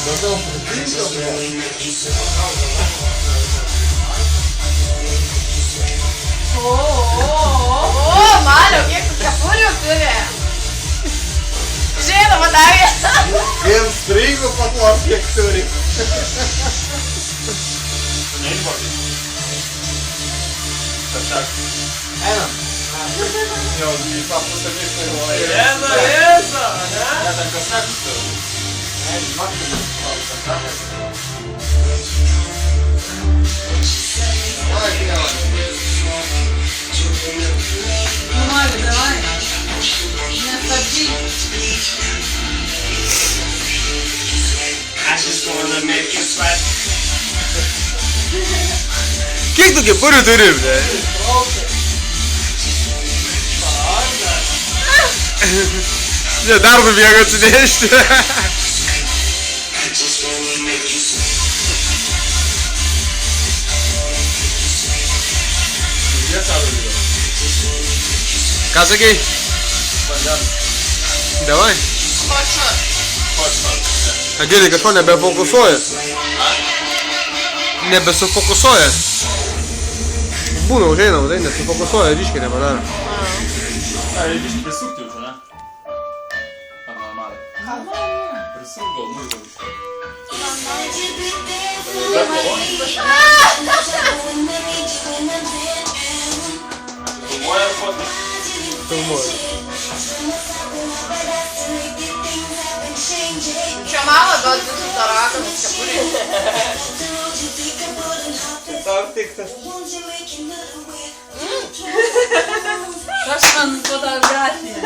Dobbiamo partito, O, Mario, kiek tu kepurių turi? Žinoma, davė. vien strygų paklok kiek turi. Neįvartai. Kažkas. Einam. Jau, į tą pusę neišlaivuoja. Jėza, ne? Ne, ten kažkas turi. Ой, Диана. Nu, Mario, davai. Nestabdyk. I just wanna make you sweat. Kiek tu kepurių turi, ble? Ne, dar nubėga atsinešti. Jie savo video. Ką sakai? Davai. Kočiu. Agilį kažko nebefokusuoja. Nebesufokusuoja. Būna užeina, tai nesufokusuoja, ryškiai nepadaro. Ai, reikia prisukti jau čia, ne? Ar normaliai? Prisuk gal muziką kažką. Bet maloniai. Filmuoja ar fotka? Filmuoja. Čia mama duot visų tarakamus kepurių. Tau tiktas. Kas man fotografija?